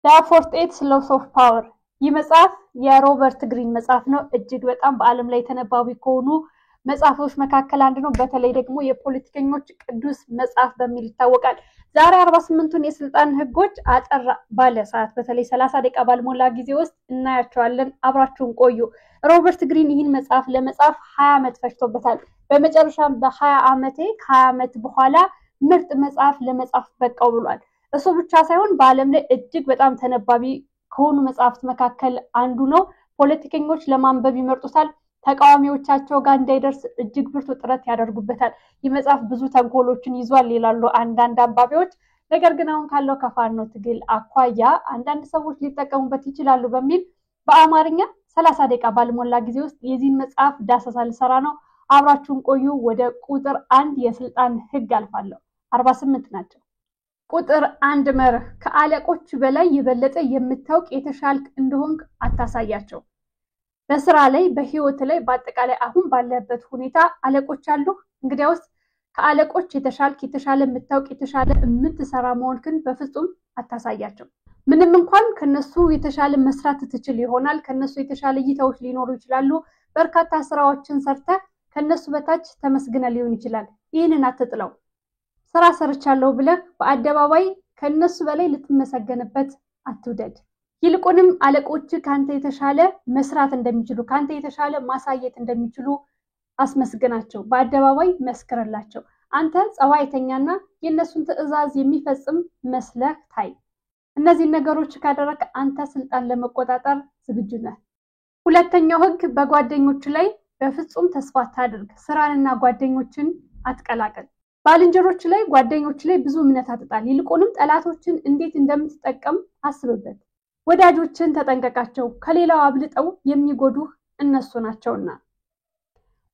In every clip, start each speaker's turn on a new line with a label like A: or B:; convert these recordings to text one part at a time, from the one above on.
A: The 48 Laws of Power ይህ መጽሐፍ የሮበርት ግሪን መጽሐፍ ነው። እጅግ በጣም በዓለም ላይ ተነባቢ ከሆኑ መጽሐፎች መካከል አንዱ ነው። በተለይ ደግሞ የፖለቲከኞች ቅዱስ መጽሐፍ በሚል ይታወቃል። ዛሬ 48ቱን የስልጣን ህጎች አጠር ባለ ሰዓት በተለይ 30 ደቂቃ ባልሞላ ጊዜ ውስጥ እናያቸዋለን። አብራችሁን ቆዩ። ሮበርት ግሪን ይህን መጽሐፍ ለመጻፍ 20 ዓመት ፈጅቶበታል። በመጨረሻም በ20 ዓመቴ ከ20 ዓመት በኋላ ምርጥ መጽሐፍ ለመጻፍ በቃው ብሏል። እሱ ብቻ ሳይሆን በዓለም ላይ እጅግ በጣም ተነባቢ ከሆኑ መጽሐፍት መካከል አንዱ ነው። ፖለቲከኞች ለማንበብ ይመርጡታል። ተቃዋሚዎቻቸው ጋር እንዳይደርስ እጅግ ብርቱ ጥረት ያደርጉበታል። ይህ መጽሐፍ ብዙ ተንኮሎችን ይዟል ይላሉ አንዳንድ አንባቢዎች። ነገር ግን አሁን ካለው ከፋኖ ትግል አኳያ አንዳንድ ሰዎች ሊጠቀሙበት ይችላሉ በሚል በአማርኛ 30 ደቂቃ ባልሞላ ጊዜ ውስጥ የዚህን መጽሐፍ ዳሰሳ ልሰራ ነው። አብራችሁን ቆዩ። ወደ ቁጥር 1 የስልጣን ህግ አልፋለሁ። 48 ናቸው። ቁጥር 1 መርህ፣ ከአለቆች በላይ የበለጠ የምታውቅ የተሻልክ እንደሆንክ አታሳያቸው። በስራ ላይ፣ በህይወት ላይ፣ በአጠቃላይ አሁን ባለበት ሁኔታ አለቆች አሉ። እንግዲያውስ ከአለቆች የተሻልክ፣ የተሻለ የምታውቅ፣ የተሻለ የምትሰራ መሆንክን በፍጹም አታሳያቸው። ምንም እንኳን ከነሱ የተሻለ መስራት ትችል ይሆናል፣ ከነሱ የተሻለ እይታዎች ሊኖሩ ይችላሉ። በርካታ ስራዎችን ሰርተህ ከነሱ በታች ተመስግነ ሊሆን ይችላል። ይህንን አትጥለው። ስራ ሰርቻለሁ ብለህ በአደባባይ ከነሱ በላይ ልትመሰገንበት አትውደድ። ይልቁንም አለቆች ካንተ የተሻለ መስራት እንደሚችሉ፣ ካንተ የተሻለ ማሳየት እንደሚችሉ አስመስግናቸው፣ በአደባባይ መስክርላቸው። አንተ ጸባይተኛና የእነሱን ትዕዛዝ የሚፈጽም መስለህ ታይ። እነዚህን ነገሮች ካደረግ አንተ ስልጣን ለመቆጣጠር ዝግጁ ነህ። ሁለተኛው ህግ፣ በጓደኞች ላይ በፍጹም ተስፋ አታድርግ። ስራንና ጓደኞችን አትቀላቀል። ባልንጀሮች ላይ፣ ጓደኞች ላይ ብዙ እምነት አትጣል። ይልቁንም ጠላቶችን እንዴት እንደምትጠቀም አስብበት። ወዳጆችን ተጠንቀቃቸው፣ ከሌላው አብልጠው የሚጎዱህ እነሱ ናቸውና።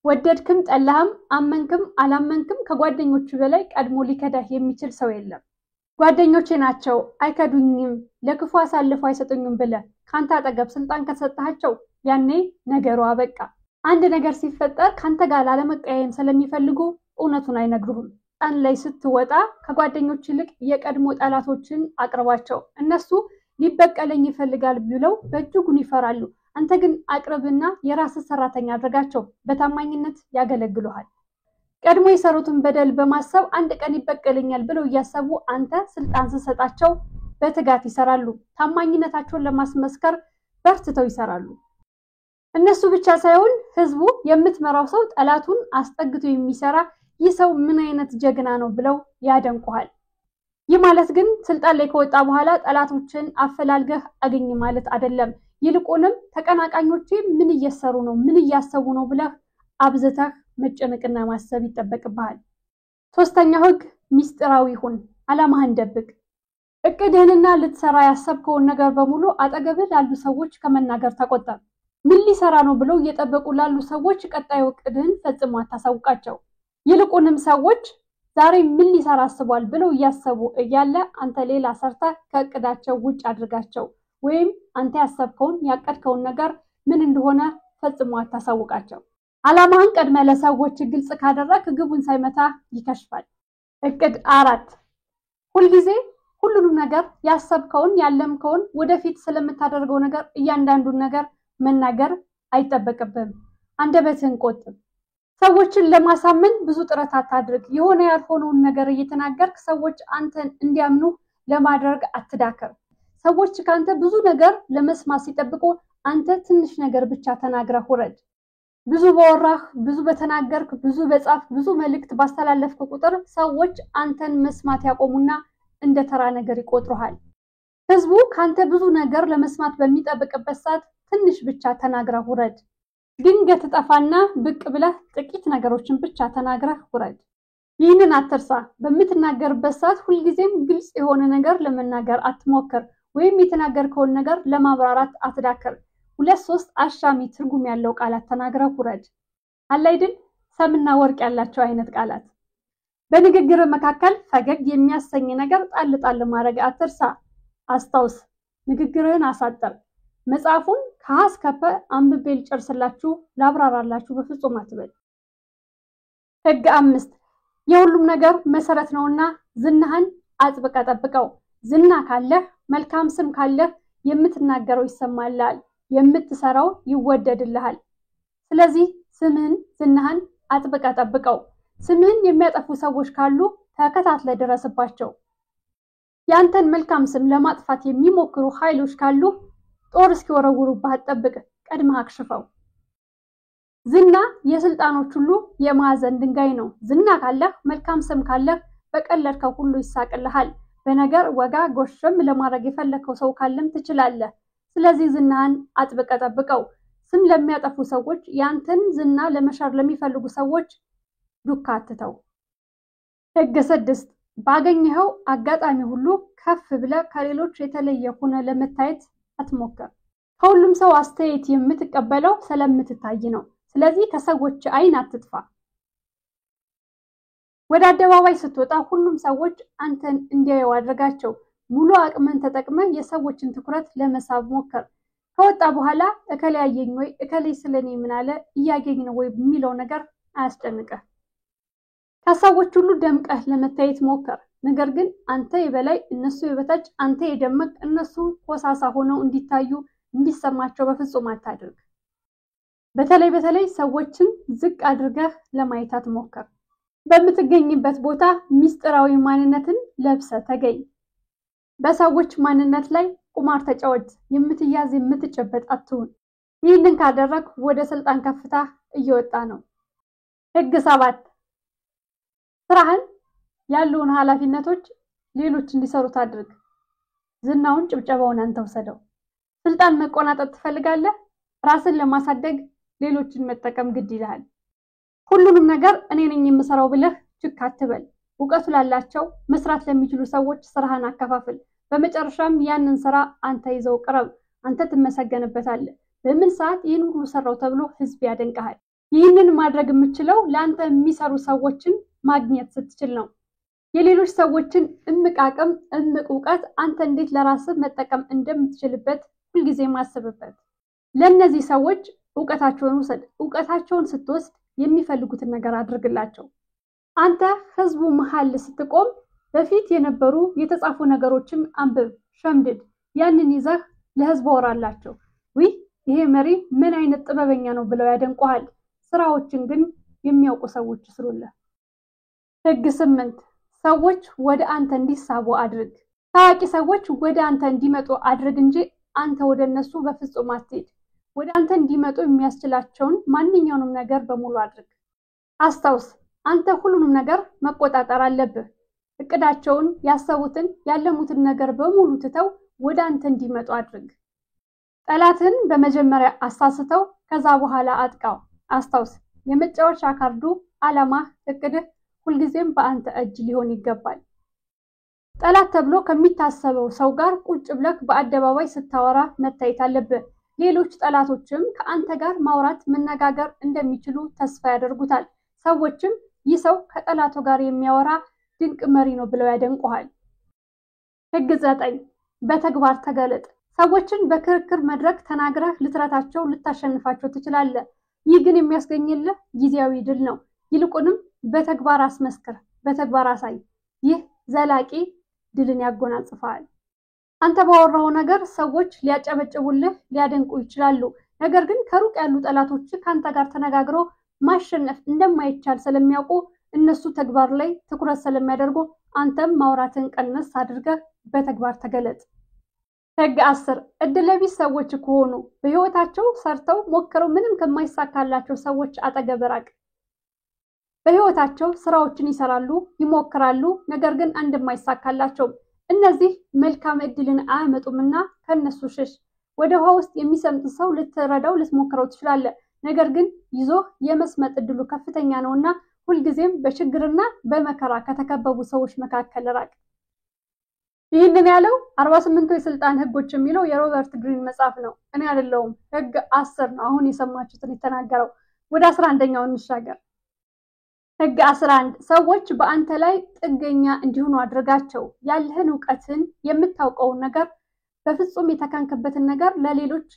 A: ወደድክም ጠላህም፣ አመንክም አላመንክም ከጓደኞቹ በላይ ቀድሞ ሊከዳህ የሚችል ሰው የለም። ጓደኞቼ ናቸው አይከዱኝም፣ ለክፉ አሳልፈው አይሰጡኝም ብለህ ካንተ አጠገብ ስልጣን ከሰጣቸው ያኔ ነገሩ አበቃ። አንድ ነገር ሲፈጠር ካንተ ጋር ላለመቀያየም ስለሚፈልጉ እውነቱን አይነግሩህም። ቀን ላይ ስትወጣ ከጓደኞች ይልቅ የቀድሞ ጠላቶችን አቅርባቸው። እነሱ ሊበቀለኝ ይፈልጋል ብለው በእጅጉን ይፈራሉ። አንተ ግን አቅርብና የራስ ሰራተኛ አድርጋቸው። በታማኝነት ያገለግሉሃል። ቀድሞ የሰሩትን በደል በማሰብ አንድ ቀን ይበቀለኛል ብለው እያሰቡ አንተ ስልጣን ስትሰጣቸው በትጋት ይሰራሉ። ታማኝነታቸውን ለማስመስከር በርትተው ይሰራሉ። እነሱ ብቻ ሳይሆን ህዝቡ የምትመራው ሰው ጠላቱን አስጠግቶ የሚሰራ ይህ ሰው ምን አይነት ጀግና ነው ብለው ያደንቁሃል። ይህ ማለት ግን ስልጣን ላይ ከወጣ በኋላ ጠላቶችን አፈላልገህ አገኝ ማለት አይደለም። ይልቁንም ተቀናቃኞቼ ምን እየሰሩ ነው፣ ምን እያሰቡ ነው ብለህ አብዝተህ መጨነቅና ማሰብ ይጠበቅብሃል። ሶስተኛው ህግ፣ ሚስጥራዊ ሁን። ዓላማህን ደብቅ። እቅድህንና ልትሰራ ያሰብከውን ነገር በሙሉ አጠገብህ ላሉ ሰዎች ከመናገር ተቆጠብ። ምን ሊሰራ ነው ብለው እየጠበቁ ላሉ ሰዎች ቀጣዩ እቅድህን ፈጽሞ አታሳውቃቸው። ይልቁንም ሰዎች ዛሬ ምን ሊሰራ አስቧል ብለው እያሰቡ እያለ አንተ ሌላ ሰርተህ ከእቅዳቸው ውጭ አድርጋቸው። ወይም አንተ ያሰብከውን ያቀድከውን ነገር ምን እንደሆነ ፈጽሞ አታሳውቃቸው። ዓላማህን ቀድመ ለሰዎች ግልጽ ካደረግ ግቡን ሳይመታ ይከሽፋል። እቅድ 4፣ ሁልጊዜ ሁሉንም ነገር ያሰብከውን ያለምከውን ወደፊት ስለምታደርገው ነገር እያንዳንዱን ነገር መናገር አይጠበቅብህም። አንደበትህን ቆጥብ። ሰዎችን ለማሳመን ብዙ ጥረት አታድርግ። የሆነ ያልሆነውን ነገር እየተናገርክ ሰዎች አንተን እንዲያምኑ ለማድረግ አትዳክር። ሰዎች ካንተ ብዙ ነገር ለመስማት ሲጠብቁ አንተ ትንሽ ነገር ብቻ ተናግረህ ውረድ። ብዙ በወራህ፣ ብዙ በተናገርክ፣ ብዙ በጻፍክ፣ ብዙ መልእክት ባስተላለፍክ ቁጥር ሰዎች አንተን መስማት ያቆሙና እንደ ተራ ነገር ይቆጥሩሃል። ህዝቡ ካንተ ብዙ ነገር ለመስማት በሚጠብቅበት ሰዓት ትንሽ ብቻ ተናግረህ ውረድ። ድንገት ጠፋና ብቅ ብለህ ጥቂት ነገሮችን ብቻ ተናግረህ ውረድ። ይህንን አትርሳ። በምትናገርበት ሰዓት ሁልጊዜም ግልጽ የሆነ ነገር ለመናገር አትሞክር፣ ወይም የተናገርከውን ነገር ለማብራራት አትዳክር። 2-3 አሻሚ ትርጉም ያለው ቃላት ተናግረህ ውረድ። አላይድን ሰምና ወርቅ ያላቸው አይነት ቃላት። በንግግር መካከል ፈገግ የሚያሰኝ ነገር ጣል ጣል ማድረግ አትርሳ። አስታውስ፣ ንግግርህን አሳጥር። መጽሐፉን ከሀ እስከ ፐ አንብቤ ልጨርስላችሁ ላብራራላችሁ በፍጹም አትበል። ህግ 5፣ የሁሉም ነገር መሰረት ነውና ዝናህን አጥብቀህ ጠብቀው። ዝና ካለህ፣ መልካም ስም ካለህ የምትናገረው ይሰማልሃል፣ የምትሰራው ይወደድልሃል። ስለዚህ ስምህን፣ ዝናህን አጥብቀህ ጠብቀው። ስምህን የሚያጠፉ ሰዎች ካሉ ተከታትለህ ድረስባቸው። ያንተን መልካም ስም ለማጥፋት የሚሞክሩ ኃይሎች ካሉ ጦር እስኪወረውሩብህ አትጠብቅ፣ ቀድመህ አክሽፈው። ዝና የስልጣኖች ሁሉ የማዕዘን ድንጋይ ነው። ዝና ካለህ፣ መልካም ስም ካለህ በቀለድከው ሁሉ ይሳቅልሃል። በነገር ወጋ ጎሽም ለማድረግ የፈለከው ሰው ካለም ትችላለህ። ስለዚህ ዝናህን አጥብቀህ ጠብቀው። ስም ለሚያጠፉ ሰዎች፣ ያንተን ዝና ለመሻር ለሚፈልጉ ሰዎች ዱካ አትተው። ሕግ 6 ባገኘኸው አጋጣሚ ሁሉ ከፍ ብለህ ከሌሎች የተለየ ሆነ ለመታየት አትሞክር። ከሁሉም ሰው አስተያየት የምትቀበለው ስለምትታይ ነው። ስለዚህ ከሰዎች አይን አትጥፋ። ወደ አደባባይ ስትወጣ ሁሉም ሰዎች አንተን እንዲያዩ አድርጋቸው። ሙሉ አቅምን ተጠቅመህ የሰዎችን ትኩረት ለመሳብ ሞክር። ከወጣ በኋላ እከሌ ያየኝ ወይ እከሌ ስለኔ ምን አለ እያገኝ ነው ወይ የሚለው ነገር አያስጨንቅህ። ከሰዎች ሁሉ ደምቀህ ለመታየት ሞክር። ነገር ግን አንተ የበላይ እነሱ የበታች፣ አንተ የደመቅ እነሱ ኮሳሳ ሆነው እንዲታዩ እንዲሰማቸው በፍጹም አታድርግ። በተለይ ሰዎችን ዝቅ አድርገህ ለማየት አትሞክር። በምትገኝበት ቦታ ሚስጥራዊ ማንነትን ለብሰህ ተገኝ። በሰዎች ማንነት ላይ ቁማር ተጫወት። የምትያዝ የምትጨበጥ አትሁን። ይህንን ካደረግ ወደ ስልጣን ከፍታ እየወጣ ነው። ሕግ 7 ስራህን ያሉን ኃላፊነቶች ሌሎች እንዲሰሩት አድርግ። ዝናውን ጭብጨባውን አንተ ወሰደው። ስልጣን መቆናጠጥ ትፈልጋለህ? ራስን ለማሳደግ ሌሎችን መጠቀም ግድ ይላል። ሁሉንም ነገር እኔ ነኝ የምሰራው ብለህ ችክ አትበል። እውቀቱ ላላቸው መስራት ለሚችሉ ሰዎች ስራህን አከፋፍል። በመጨረሻም ያንን ስራ አንተ ይዘው ቅረብ። አንተ ትመሰገንበታለህ። በምን ሰዓት ይህን ሁሉ ሰራው ተብሎ ህዝብ ያደንቀሃል። ይህንን ማድረግ የምችለው ለአንተ የሚሰሩ ሰዎችን ማግኘት ስትችል ነው። የሌሎች ሰዎችን እምቅ አቅም፣ እምቅ እውቀት አንተ እንዴት ለራስህ መጠቀም እንደምትችልበት ሁልጊዜ ማስብበት። ለእነዚህ ሰዎች እውቀታቸውን ውሰድ። እውቀታቸውን ስትወስድ የሚፈልጉትን ነገር አድርግላቸው። አንተ ህዝቡ መሃል ስትቆም በፊት የነበሩ የተጻፉ ነገሮችን አንብብ፣ ሸምድድ። ያንን ይዘህ ለህዝብ አወራላቸው። ውይ ይሄ መሪ ምን አይነት ጥበበኛ ነው ብለው ያደንቁሃል። ስራዎችን ግን የሚያውቁ ሰዎች ይስሩልህ። ሕግ 8 ሰዎች ወደ አንተ እንዲሳቡ አድርግ። ታዋቂ ሰዎች ወደ አንተ እንዲመጡ አድርግ እንጂ አንተ ወደ እነሱ በፍጹም አትሄድ። ወደ አንተ እንዲመጡ የሚያስችላቸውን ማንኛውንም ነገር በሙሉ አድርግ። አስታውስ፣ አንተ ሁሉንም ነገር መቆጣጠር አለብህ። እቅዳቸውን፣ ያሰቡትን፣ ያለሙትን ነገር በሙሉ ትተው ወደ አንተ እንዲመጡ አድርግ። ጠላትን በመጀመሪያ አሳስተው፣ ከዛ በኋላ አጥቃው። አስታውስ፣ የመጫወቻ ካርዱ፣ ዓላማህ፣ እቅድህ ሁልጊዜም በአንተ እጅ ሊሆን ይገባል። ጠላት ተብሎ ከሚታሰበው ሰው ጋር ቁጭ ብለህ በአደባባይ ስታወራ መታየት አለብህ። ሌሎች ጠላቶችም ከአንተ ጋር ማውራት መነጋገር እንደሚችሉ ተስፋ ያደርጉታል። ሰዎችም ይህ ሰው ከጠላቱ ጋር የሚያወራ ድንቅ መሪ ነው ብለው ያደንቁሃል። ሕግ 9 በተግባር ተገለጥ። ሰዎችን በክርክር መድረክ ተናግረህ ልትረታቸው፣ ልታሸንፋቸው ትችላለህ። ይህ ግን የሚያስገኝልህ ጊዜያዊ ድል ነው። ይልቁንም በተግባር አስመስክር፣ በተግባር አሳይ። ይህ ዘላቂ ድልን ያጎናጽፋል። አንተ ባወራው ነገር ሰዎች ሊያጨበጭቡልህ፣ ሊያደንቁ ይችላሉ። ነገር ግን ከሩቅ ያሉ ጠላቶች ከአንተ ጋር ተነጋግረው ማሸነፍ እንደማይቻል ስለሚያውቁ እነሱ ተግባር ላይ ትኩረት ስለሚያደርጉ አንተም ማውራትን ቀነስ አድርገህ በተግባር ተገለጥ። ሕግ 10 እድለቢስ ሰዎች ከሆኑ በህይወታቸው ሰርተው ሞክረው ምንም ከማይሳካላቸው ሰዎች አጠገብ ራቅ። በህይወታቸው ስራዎችን ይሰራሉ፣ ይሞክራሉ፣ ነገር ግን እንደማይሳካላቸው እነዚህ መልካም እድልን አያመጡምና ከነሱ ሽሽ። ወደ ውሃ ውስጥ የሚሰምጥ ሰው ልትረዳው ልትሞክረው ትችላለህ፣ ነገር ግን ይዞህ የመስመጥ እድሉ ከፍተኛ ነውና ሁልጊዜም በችግርና በመከራ ከተከበቡ ሰዎች መካከል ራቅ። ይህንን ያለው 48ቱ የስልጣን ህጎች የሚለው የሮበርት ግሪን መጽሐፍ ነው፣ እኔ አይደለሁም። ሕግ 10 ነው አሁን የሰማችሁትን የተናገረው። ወደ 11ኛው እንሻገር። ሕግ 11 ሰዎች በአንተ ላይ ጥገኛ እንዲሆኑ አድርጋቸው። ያለህን እውቀትን፣ የምታውቀውን ነገር፣ በፍጹም የተካንክበትን ነገር ለሌሎች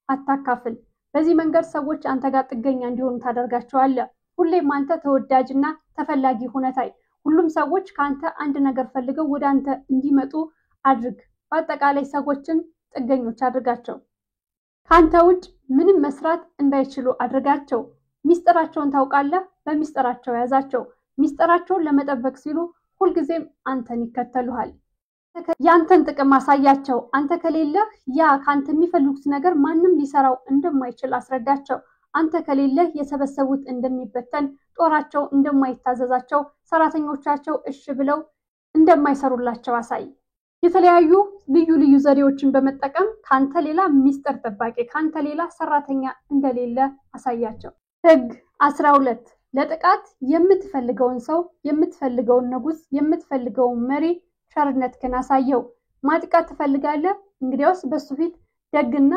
A: አታካፍል። በዚህ መንገድ ሰዎች አንተ ጋር ጥገኛ እንዲሆኑ ታደርጋቸዋለህ። ሁሌም አንተ ተወዳጅና ተፈላጊ ሁነታይ። ሁሉም ሰዎች ከአንተ አንድ ነገር ፈልገው ወደ አንተ እንዲመጡ አድርግ። በአጠቃላይ ሰዎችን ጥገኞች አድርጋቸው። ካንተ ውጭ ምንም መስራት እንዳይችሉ አድርጋቸው። ሚስጥራቸውን ታውቃለህ፣ በሚስጥራቸው ያዛቸው። ሚስጥራቸውን ለመጠበቅ ሲሉ ሁልጊዜም አንተን ይከተሉሃል። ያንተን ጥቅም አሳያቸው። አንተ ከሌለህ ያ ካንተ የሚፈልጉት ነገር ማንም ሊሰራው እንደማይችል አስረዳቸው። አንተ ከሌለህ የሰበሰቡት እንደሚበተን፣ ጦራቸው እንደማይታዘዛቸው፣ ሰራተኞቻቸው እሺ ብለው እንደማይሰሩላቸው አሳይ። የተለያዩ ልዩ ልዩ ዘዴዎችን በመጠቀም ካንተ ሌላ ሚስጥር ጠባቂ፣ ካንተ ሌላ ሰራተኛ እንደሌለ አሳያቸው። ህግ 12 ለጥቃት የምትፈልገውን ሰው፣ የምትፈልገውን ንጉስ፣ የምትፈልገውን መሪ ቸርነትህን አሳየው። ማጥቃት ትፈልጋለህ? እንግዲያውስ በሱ ፊት ደግና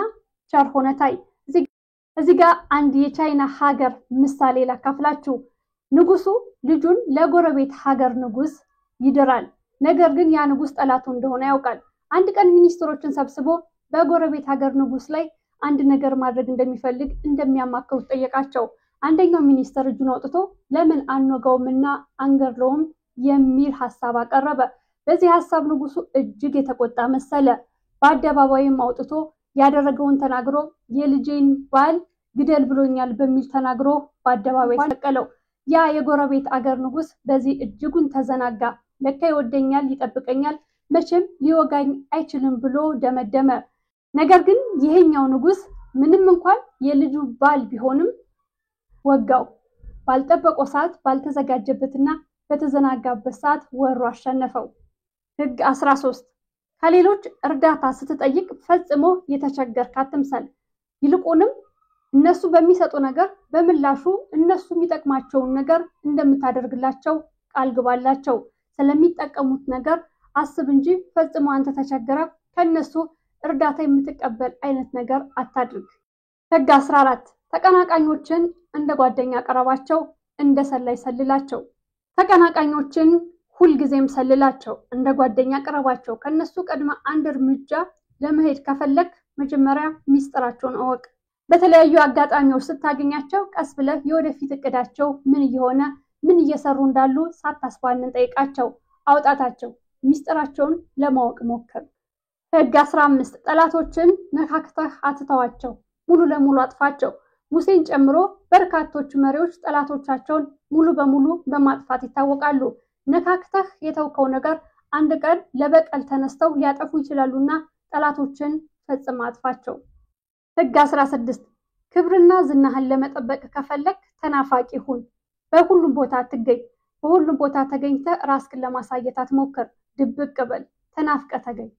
A: ቸር ሆነህ ታይ። እዚህ ጋር አንድ የቻይና ሀገር ምሳሌ ላካፍላችሁ። ንጉሱ ልጁን ለጎረቤት ሀገር ንጉስ ይድራል። ነገር ግን ያ ንጉስ ጠላቱ እንደሆነ ያውቃል። አንድ ቀን ሚኒስትሮችን ሰብስቦ በጎረቤት ሀገር ንጉስ ላይ አንድ ነገር ማድረግ እንደሚፈልግ እንደሚያማክሩት ጠየቃቸው። አንደኛው ሚኒስትር እጁን አውጥቶ ለምን አንወጋውምና አንገድለውም የሚል ሀሳብ አቀረበ። በዚህ ሀሳብ ንጉሱ እጅግ የተቆጣ መሰለ። በአደባባይም አውጥቶ ያደረገውን ተናግሮ የልጄን ባል ግደል ብሎኛል በሚል ተናግሮ በአደባባይ ተቀለው። ያ የጎረቤት አገር ንጉስ በዚህ እጅጉን ተዘናጋ። ለካ ይወደኛል፣ ይጠብቀኛል፣ መቼም ሊወጋኝ አይችልም ብሎ ደመደመ። ነገር ግን ይሄኛው ንጉስ ምንም እንኳን የልጁ ባል ቢሆንም ወጋው። ባልጠበቀው ሰዓት፣ ባልተዘጋጀበትና በተዘናጋበት ሰዓት ወሮ አሸነፈው። ህግ 13 ከሌሎች እርዳታ ስትጠይቅ ፈጽሞ የተቸገርክ አትምሰል። ይልቁንም እነሱ በሚሰጡ ነገር በምላሹ እነሱ የሚጠቅማቸውን ነገር እንደምታደርግላቸው ቃል ግባላቸው። ስለሚጠቀሙት ነገር አስብ እንጂ ፈጽሞ አንተ ተቸግረ ከነሱ እርዳታ የምትቀበል አይነት ነገር አታድርግ። ህግ 14 ተቀናቃኞችን እንደ ጓደኛ ቀረባቸው፣ እንደ ሰላይ ሰልላቸው። ተቀናቃኞችን ሁልጊዜም ሰልላቸው፣ እንደ ጓደኛ ቀረባቸው። ከነሱ ቀድመ አንድ እርምጃ ለመሄድ ከፈለክ መጀመሪያ ሚስጥራቸውን እወቅ። በተለያዩ አጋጣሚዎች ስታገኛቸው ቀስ ብለህ የወደፊት እቅዳቸው ምን እየሆነ ምን እየሰሩ እንዳሉ ሳታስባንን ጠይቃቸው፣ አውጣታቸው። ሚስጥራቸውን ለማወቅ ሞክር። ህግ 15 ጠላቶችን ነካክተህ አትተዋቸው፣ ሙሉ ለሙሉ አጥፋቸው። ሙሴን ጨምሮ በርካቶች መሪዎች ጠላቶቻቸውን ሙሉ በሙሉ በማጥፋት ይታወቃሉ። ነካክተህ የተውከው ነገር አንድ ቀን ለበቀል ተነስተው ሊያጠፉ ይችላሉና ጠላቶችን ፈጽመህ አጥፋቸው። ህግ 16 ክብርና ዝናህን ለመጠበቅ ከፈለክ ተናፋቂ ሁን። በሁሉም ቦታ አትገኝ። በሁሉም ቦታ ተገኝተህ ራስህን ለማሳየት አትሞክር። ድብቅ በል፣ ተናፍቀህ ተገኝ።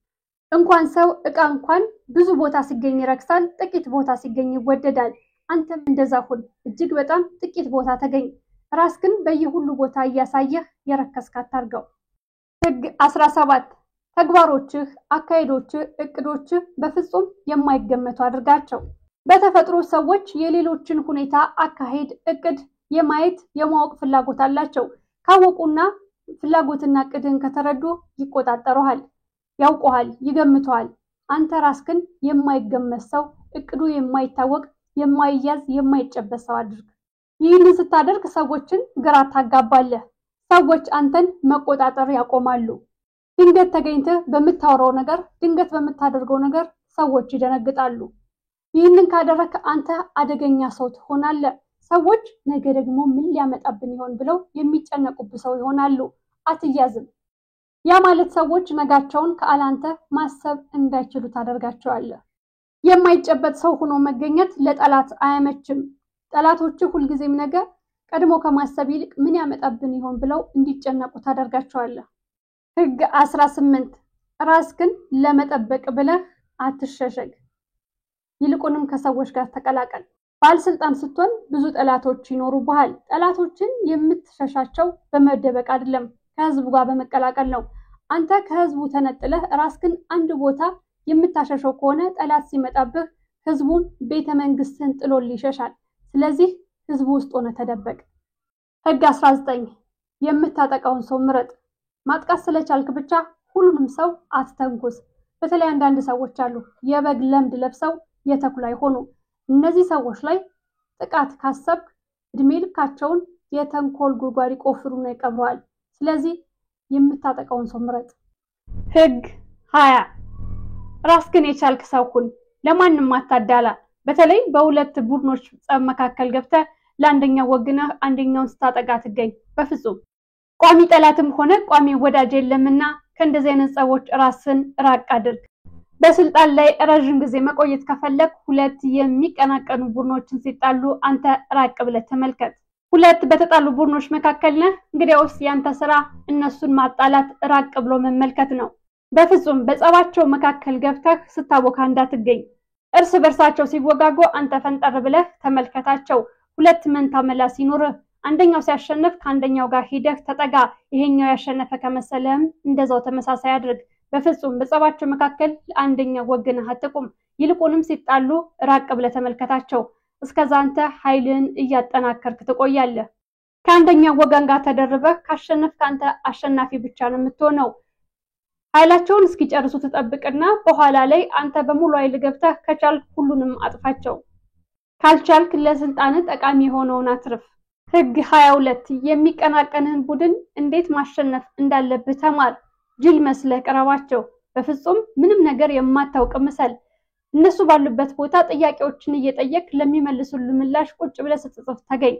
A: እንኳን ሰው ዕቃ እንኳን ብዙ ቦታ ሲገኝ ይረክሳል፣ ጥቂት ቦታ ሲገኝ ይወደዳል። አንተም እንደዛ ሁን። እጅግ በጣም ጥቂት ቦታ ተገኝ። ራስህን በየሁሉ ቦታ እያሳየህ የረከስክ አታርገው። ህግ 17 ተግባሮችህ፣ አካሄዶችህ፣ እቅዶችህ በፍጹም የማይገመቱ አድርጋቸው። በተፈጥሮ ሰዎች የሌሎችን ሁኔታ፣ አካሄድ፣ እቅድ የማየት የማወቅ ፍላጎት አላቸው። ካወቁና ፍላጎትና እቅድህን ከተረዱ ይቆጣጠሩሃል፣ ያውቁሃል፣ ይገምተዋል። አንተ ራስህን የማይገመት ሰው፣ እቅዱ የማይታወቅ የማይያዝ የማይጨበጥ ሰው አድርግ። ይህንን ስታደርግ ሰዎችን ግራ ታጋባለህ። ሰዎች አንተን መቆጣጠር ያቆማሉ። ድንገት ተገኝተህ በምታወራው ነገር፣ ድንገት በምታደርገው ነገር ሰዎች ይደነግጣሉ። ይህንን ካደረክ አንተ አደገኛ ሰው ትሆናለህ። ሰዎች ነገ ደግሞ ምን ሊያመጣብን ይሆን ብለው የሚጨነቁብህ ሰው ይሆናሉ። አትያዝም። ያ ማለት ሰዎች ነጋቸውን ከአላንተ ማሰብ እንዳይችሉ ታደርጋቸዋለህ። የማይጨበጥ ሰው ሆኖ መገኘት ለጠላት አያመችም። ጠላቶች ሁልጊዜም ነገ ቀድሞ ከማሰብ ይልቅ ምን ያመጣብን ይሆን ብለው እንዲጨነቁ ታደርጋቸዋለህ። ህግ 18 ራስህን ለመጠበቅ ብለህ አትሸሸግ። ይልቁንም ከሰዎች ጋር ተቀላቀል። ባለስልጣን ስትሆን ብዙ ጠላቶች ይኖሩብሃል። ጠላቶችን የምትሸሻቸው በመደበቅ አይደለም፣ ከህዝቡ ጋር በመቀላቀል ነው። አንተ ከህዝቡ ተነጥለህ ራስህን አንድ ቦታ የምታሸሸው ከሆነ ጠላት ሲመጣብህ ህዝቡም ቤተ መንግስትህን ጥሎልህ ይሸሻል። ስለዚህ ህዝቡ ውስጥ ሆነ ተደበቅ። ህግ 19 የምታጠቃውን ሰው ምረጥ። ማጥቃት ስለቻልክ ብቻ ሁሉንም ሰው አትተንኩስ። በተለይ አንዳንድ ሰዎች አሉ የበግ ለምድ ለብሰው የተኩላ ይሆኑ። እነዚህ ሰዎች ላይ ጥቃት ካሰብክ እድሜ ልካቸውን የተንኮል ጉድጓድ ይቆፍሩና ይቀብረዋል። ስለዚህ የምታጠቃውን ሰው ምረጥ። ህግ 20 ራስህን የቻልክ ሰው ሁን። ለማንም አታዳላ። በተለይ በሁለት ቡድኖች ጸብ መካከል ገብተህ ለአንደኛው ወግነህ አንደኛውን ስታጠቃ ትገኝ። በፍጹም ቋሚ ጠላትም ሆነ ቋሚ ወዳጅ የለምና ከእንደዚህ አይነት ጸቦች ራስን ራቅ አድርግ። በስልጣን ላይ ረጅም ጊዜ መቆየት ከፈለግ ሁለት የሚቀናቀኑ ቡድኖችን ሲጣሉ አንተ ራቅ ብለህ ተመልከት። ሁለት በተጣሉ ቡድኖች መካከል ነህ። እንግዲያውስ ያንተ ስራ እነሱን ማጣላት፣ ራቅ ብሎ መመልከት ነው። በፍጹም በጸባቸው መካከል ገብተህ ስታቦካ እንዳትገኝ። እርስ በርሳቸው ሲወጋጉ አንተ ፈንጠር ብለህ ተመልከታቸው። ሁለት መንታ መላ ሲኖርህ አንደኛው ሲያሸንፍ ከአንደኛው ጋር ሂደህ ተጠጋ። ይሄኛው ያሸነፈ ከመሰለህም እንደዛው ተመሳሳይ አድርግ። በፍጹም በጸባቸው መካከል አንደኛው ወግነህ አትቁም። ይልቁንም ሲጣሉ ራቅ ብለህ ተመልከታቸው። እስከዛ አንተ ኃይልን እያጠናከርክ ትቆያለህ። ከአንደኛው ወገን ጋር ተደርበህ ካሸነፍክ አንተ አሸናፊ ብቻ ነው የምትሆነው። ኃይላቸውን እስኪጨርሱ ትጠብቅና በኋላ ላይ አንተ በሙሉ ኃይል ገብተህ ከቻልክ ሁሉንም አጥፋቸው። ካልቻልክ ለስልጣን ጠቃሚ የሆነውን አትርፍ። ህግ 22 የሚቀናቀንህን ቡድን እንዴት ማሸነፍ እንዳለብህ ተማር። ጅል መስለህ ቀረባቸው። በፍጹም ምንም ነገር የማታውቅ ምሰል። እነሱ ባሉበት ቦታ ጥያቄዎችን እየጠየቅ ለሚመልሱልህ ምላሽ ቁጭ ብለህ ስትጽፍ ተገኝ።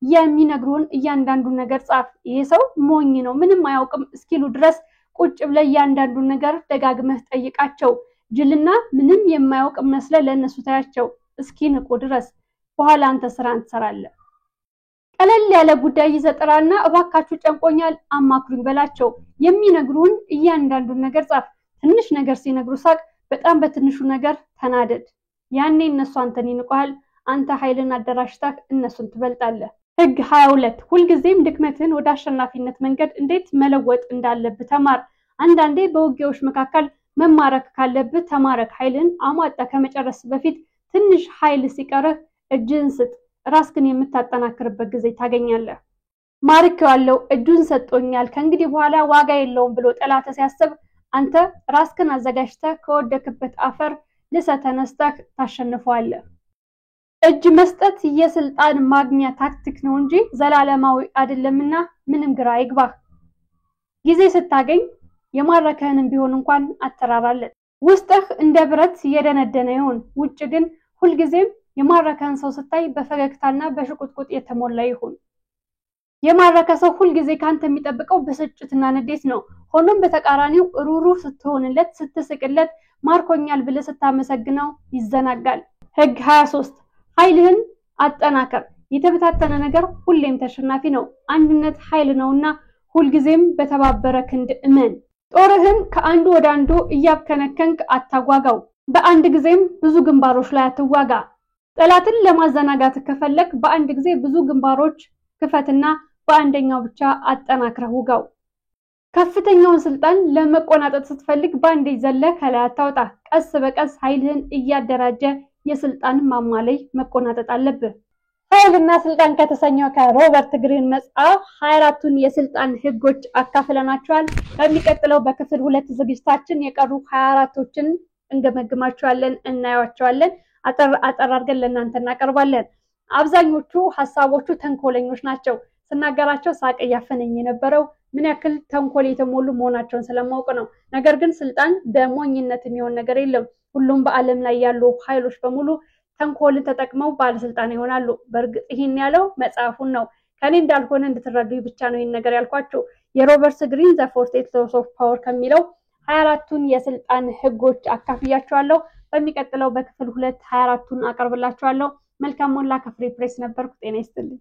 A: የሚነግሩን እያንዳንዱን ነገር ጻፍ። ይሄ ሰው ሞኝ ነው ምንም አያውቅም እስኪሉ ድረስ ቁጭ ብለህ እያንዳንዱን ነገር ደጋግመህ ጠይቃቸው። ጅልና ምንም የማያውቅ መስለህ ለእነሱ ታያቸው እስኪንቁ ድረስ። በኋላ አንተ ስራን ትሰራለህ። ቀለል ያለ ጉዳይ ይዘህ ጥራና እባካችሁ ጨንቆኛል አማክሩኝ በላቸው። የሚነግሩን እያንዳንዱን ነገር ጻፍ። ትንሽ ነገር ሲነግሩ ሳቅ፣ በጣም በትንሹ ነገር ተናደድ። ያኔ እነሱ አንተን ይንቁሃል። አንተ ኃይልን አደራጅተህ እነሱን ትበልጣለህ። ህግ 22 ሁልጊዜም ድክመትህን ወደ አሸናፊነት መንገድ እንዴት መለወጥ እንዳለብህ ተማር። አንዳንዴ በውጊያዎች መካከል መማረክ ካለብህ ተማረክ። ኃይልን አሟጣ ከመጨረስ በፊት ትንሽ ኃይል ሲቀርህ እጅህን ስጥ። ራስህን የምታጠናክርበት ጊዜ ታገኛለህ። ማርኬዋለሁ፣ እጁን ሰጥቶኛል፣ ከእንግዲህ በኋላ ዋጋ የለውም ብሎ ጠላት ሲያስብ አንተ ራስህን አዘጋጅተህ ከወደክበት አፈር ልሰህ ተነስተህ ታሸንፈዋለህ። እጅ መስጠት የስልጣን ማግኛ ታክቲክ ነው እንጂ ዘላለማዊ አይደለምና ምንም ግራ አይግባህ። ጊዜ ስታገኝ የማረከህንም ቢሆን እንኳን አተራራለት። ውስጥህ እንደ ብረት የደነደነ ይሁን፣ ውጭ ግን ሁልጊዜም የማረከህን ሰው ስታይ በፈገግታና በሽቁጥቁጥ የተሞላ ይሁን። የማረከ ሰው ሁልጊዜ ካንተ የሚጠብቀው ብስጭትና ንዴት ነው። ሆኖም በተቃራኒው ሩሩህ ስትሆንለት፣ ስትስቅለት፣ ማርኮኛል ብለህ ስታመሰግነው ይዘናጋል። ህግ 23 ኃይልህን አጠናከር። የተበታተነ ነገር ሁሌም ተሸናፊ ነው። አንድነት ኃይል ነውና ሁልጊዜም በተባበረ ክንድ እመን። ጦርህን ከአንዱ ወደ አንዱ እያብከነከንክ አታጓጋው። በአንድ ጊዜም ብዙ ግንባሮች ላይ አትዋጋ። ጠላትን ለማዘናጋት ከፈለክ በአንድ ጊዜ ብዙ ግንባሮች ክፈትና በአንደኛው ብቻ አጠናክረህ ውጋው። ከፍተኛውን ስልጣን ለመቆናጠጥ ስትፈልግ በአንዴ ዘለህ ከላይ አታውጣ። ቀስ በቀስ ኃይልህን እያደራጀ የስልጣን ማማ ላይ መቆናጠጥ አለብህ። ኃይልና ስልጣን ከተሰኘው ከሮበርት ግሪን መጽሐፍ 24ቱን የስልጣን ህጎች አካፍለናቸዋል። በሚቀጥለው በክፍል 2 ዝግጅታችን የቀሩ 24ቶችን እንገመግማቸዋለን፣ እናያቸዋለን። አጠር አድርገን ለእናንተ እናቀርባለን። አብዛኞቹ ሐሳቦቹ ተንኮለኞች ናቸው። ስናገራቸው ሳቅ እያፈነኝ የነበረው ምን ያክል ተንኮል የተሞሉ መሆናቸውን ስለማውቅ ነው። ነገር ግን ስልጣን በሞኝነት የሚሆን ነገር የለም። ሁሉም በዓለም ላይ ያሉ ኃይሎች በሙሉ ተንኮልን ተጠቅመው ባለስልጣን ይሆናሉ። በእርግጥ ይህን ያለው መጽሐፉን ነው። ከኔ እንዳልሆነ እንድትረዱ ብቻ ነው ይህን ነገር ያልኳቸው። የሮበርት ግሪን ዘ 48 Laws of Power ከሚለው 24ቱን የስልጣን ህጎች አካፍያቸዋለሁ። በሚቀጥለው በክፍል 2 24ቱን አቀርብላችኋለሁ። መልካም ሞላ ከፍሪ ፕሬስ ነበርኩ። ጤና ይስጥልኝ።